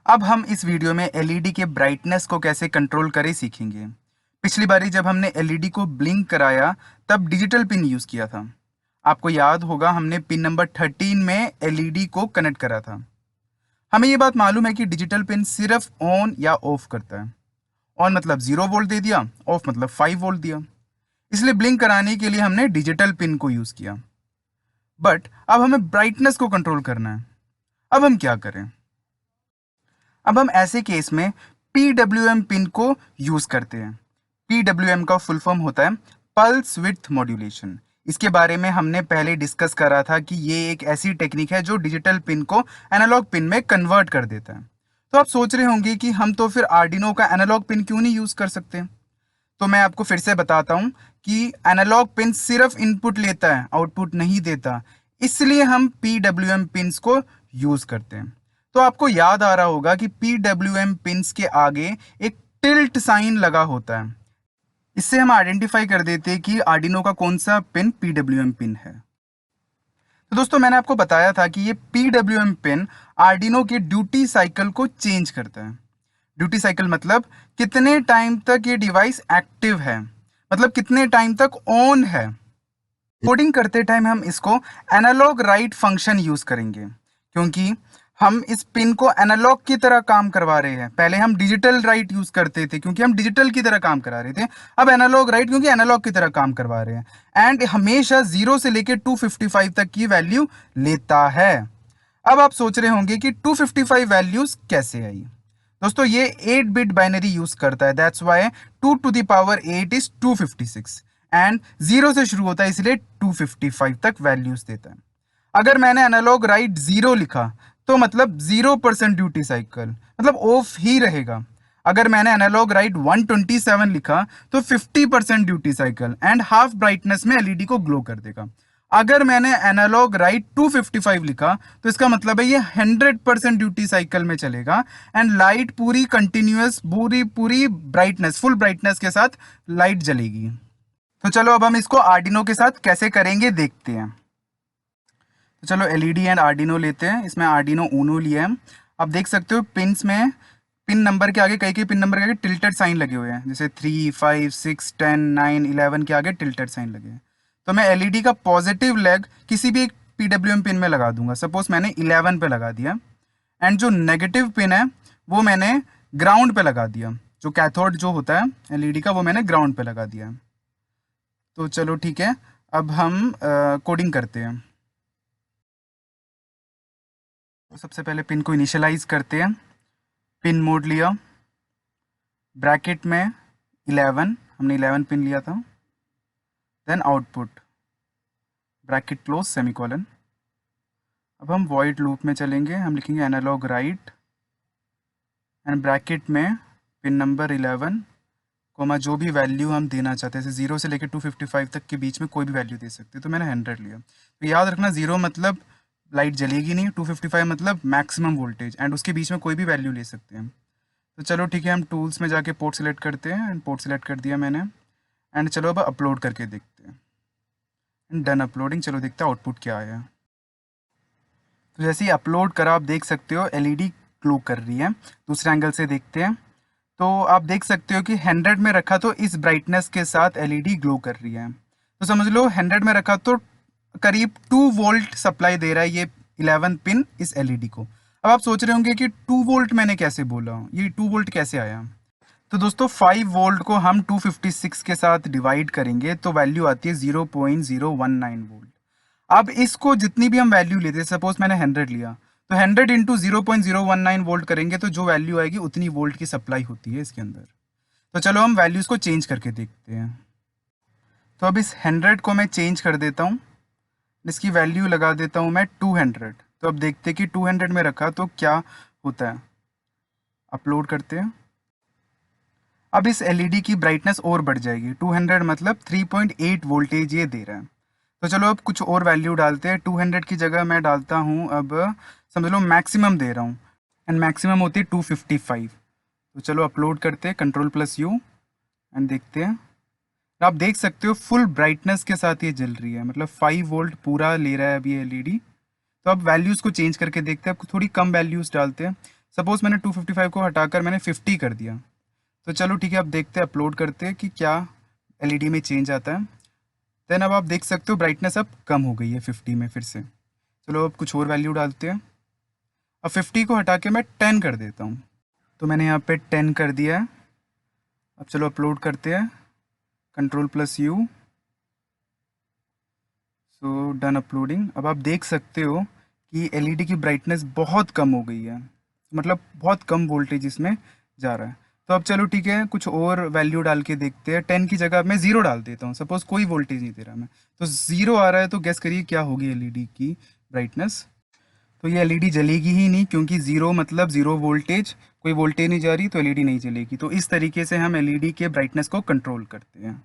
अब हम इस वीडियो में एलईडी के ब्राइटनेस को कैसे कंट्रोल करें सीखेंगे। पिछली बारी जब हमने एलईडी को ब्लिंक कराया तब डिजिटल पिन यूज़ किया था। आपको याद होगा हमने पिन नंबर 13 में एलईडी को कनेक्ट करा था। हमें ये बात मालूम है कि डिजिटल पिन सिर्फ ऑन या ऑफ करता है। ऑन मतलब 0 वोल्ट दे दिया, ऑफ मतलब 5 वोल्ट दिया। इसलिए ब्लिंक कराने के लिए हमने डिजिटल पिन को यूज़ किया। बट अब हमें ब्राइटनेस को कंट्रोल करना है। अब हम क्या करें? अब हम ऐसे केस में PWM पिन को यूज करते हैं। PWM का फुल फॉर्म होता है पल्स विड्थ मॉड्यूलेशन। इसके बारे में हमने पहले डिस्कस करा था कि ये एक ऐसी टेक्निक है जो डिजिटल पिन को एनालॉग पिन में कन्वर्ट कर देता है। तो आप सोच रहे होंगे कि हम तो फिर आर्डिनो का एनालॉग पिन क्यों नहीं यूज कर सकते। तो मैं आपको फिर से बताता हूँ कि एनालॉग पिन सिर्फ इनपुट लेता है, आउटपुट नहीं देता। इसलिए हम PWM पिन्स को यूज करते हैं। तो आपको याद आ रहा होगा कि PWM पिन्स के आगे एक टिल्ट साइन लगा होता है। इससे हम आइडेंटिफाई कर देते हैं कि आर्डिनो का कौन सा पिन PWM पिन है। तो दोस्तों मैंने आपको बताया था कि ये PWM पिन आर्डिनो के ड्यूटी साइकिल को चेंज करता है। ड्यूटी साइकिल मतलब कितने टाइम तक ये डिवाइस एक्टिव है, मतलब कितने टाइम तक ऑन है। कोडिंग करते टाइम हम इसको एनालॉग राइट फंक्शन यूज करेंगे, क्योंकि हम इस पिन को एनालॉग की तरह काम करवा रहे हैं। पहले हम डिजिटल राइट यूज करते थे क्योंकि हम डिजिटल की तरह काम करा रहे थे। अब एनालॉग राइट क्योंकि एनालॉग की तरह काम करवा रहे हैं। एंड हमेशा 0 से लेके 255 तक की वैल्यू लेता है। अब आप सोच रहे होंगे कि 255 वैल्यूज कैसे आई। दोस्तों ये 8 बिट बाइनरी यूज करता है, that's why 2 to the power 8 is 256 and 0 से शुरू होता है, इसलिए 255 तक वैल्यूज देता है। अगर मैंने एनालॉग राइट 0 लिखा तो मतलब 0% ड्यूटी साइकिल, मतलब ऑफ ही रहेगा। अगर मैंने एनालॉग राइट 127 लिखा तो 50% duty cycle and half brightness में एलईडी को ग्लो कर देगा। अगर मैंने एनालॉग राइट 255 लिखा तो इसका मतलब है ये 100% ड्यूटी साइकिल में चलेगा एंड लाइट पूरी कंटिन्यूअस पूरी पूरी ब्राइटनेस फुल ब्राइटनेस के साथ लाइट जलेगी। तो चलो अब हम इसको आर्डिनो के साथ कैसे करेंगे देखते हैं। तो चलो एलईडी एंड आर्डिनो लेते हैं। इसमें आर्डिनो ऊनो लिया है। आप देख सकते हो पिन्स में पिन नंबर के आगे कई पिन नंबर के आगे टिल्टेड साइन लगे हुए हैं, जैसे 3, 5, 6, 10, 9, 11 के आगे टिल्टेड साइन लगे हैं। तो मैं एलईडी का पॉजिटिव लेग किसी भी एक PWM पिन में लगा दूंगा। सपोज मैंने 11 पे लगा दिया एंड जो नेगेटिव पिन है वो मैंने ग्राउंड पे लगा दिया। जो कैथोड जो होता है एलईडी का वो मैंने ग्राउंड पे लगा दिया। तो चलो ठीक है, अब हम कोडिंग करते हैं। तो सबसे पहले पिन को इनिशियलाइज करते हैं। पिन मोड लिया, ब्रैकेट में 11, हमने 11 पिन लिया था। Then output bracket close semicolon. अब हम वॉइड लूप में चलेंगे, हम लिखेंगे एनालॉग राइट एंड ब्रैकेट में पिन नंबर 11 कोमा जो भी वैल्यू हम देना चाहते हैं, जैसे 0 से लेकर 255 तक के बीच में कोई भी वैल्यू दे सकते हैं। तो मैंने 100 लिया। तो याद रखना 0 मतलब लाइट जलेगी नहीं, 255 मतलब मैक्सिमम वोल्टेज एंड उसके बीच में कोई भी वैल्यू ले सकते हैं। तो चलो ठीक है, हम टूल्स में जाके पोर्ट सेलेक्ट करते हैं एंड पोर्ट सेलेक्ट कर दिया मैंने। एंड चलो अब अपलोड करके देखते हैं एंड डन अपलोडिंग। चलो देखते हैं आउटपुट क्या आया। तो जैसे ही अपलोड करा आप देख सकते हो एलईडी ग्लो कर रही है। दूसरे एंगल से देखते हैं तो आप देख सकते हो कि 100 में रखा तो इस ब्राइटनेस के साथ एलईडी ग्लो कर रही है। तो समझ लो 100 में रखा तो करीब 2 वोल्ट सप्लाई दे रहा है ये 11 पिन इस एलईडी को। अब आप सोच रहे होंगे कि 2 वोल्ट मैंने कैसे बोला, ये 2 वोल्ट कैसे आया। तो दोस्तों 5 वोल्ट को हम 256 के साथ डिवाइड करेंगे तो वैल्यू आती है 0.019 वोल्ट। अब इसको जितनी भी हम वैल्यू लेते हैं, सपोज मैंने 100 लिया तो 100 इंटू 0.019 वोल्ट करेंगे तो जो वैल्यू आएगी उतनी वोल्ट की सप्लाई होती है इसके अंदर। तो चलो हम वैल्यूज को चेंज करके देखते हैं। तो अब इस 100 को मैं चेंज कर देता हूँ, इसकी वैल्यू लगा देता हूँ मैं 200। तो अब देखते हैं कि 200 में रखा तो क्या होता है। अपलोड करते हैं। अब इस एलईडी की ब्राइटनेस और बढ़ जाएगी। 200 मतलब 3.8 वोल्टेज ये दे रहा है। तो चलो अब कुछ और वैल्यू डालते हैं। 200 की जगह मैं डालता हूँ, अब समझ लो मैक्सिमम दे रहा हूँ एंड मैक्सिमम होती है 255। तो चलो अपलोड करते हैं, Ctrl+U एंड देखते हैं। आप देख सकते हो फुल ब्राइटनेस के साथ ये जल रही है, मतलब 5 वोल्ट पूरा ले रहा है अभी एलईडी। तो अब वैल्यूज़ को चेंज करके देखते हैं। अब थोड़ी कम वैल्यूज़ डालते हैं, सपोज़ मैंने 255 को हटाकर मैंने 50 कर दिया। तो चलो ठीक है, अब देखते हैं, अपलोड करते हैं कि क्या एलईडी में चेंज आता है। देन अब आप देख सकते हो ब्राइटनेस अब कम हो गई है 50 में फिर से। चलो अब कुछ और वैल्यू डालते हैं। अब 50 को हटा के मैं 10 कर देता हूँ। तो मैंने यहाँ पे 10 कर दिया है। अब चलो अपलोड करते हैं, Ctrl+U। So done uploading. अब आप देख सकते हो कि एलईडी की ब्राइटनेस बहुत कम हो गई है, मतलब बहुत कम वोल्टेज इसमें जा रहा है। तो अब चलो ठीक है, कुछ और वैल्यू डाल के देखते हैं। 10 की जगह मैं 0 डाल देता हूँ। सपोज़ कोई वोल्टेज नहीं दे रहा मैं, तो 0 आ रहा है, तो गेस करिए क्या होगी एलईडी की ब्राइटनेस। तो ये एलईडी जलेगी ही नहीं, क्योंकि 0 मतलब 0 वोल्टेज, कोई वोल्टेज नहीं जा रही तो एलईडी नहीं जलेगी। तो इस तरीके से हम एलईडी के ब्राइटनेस को कंट्रोल करते हैं।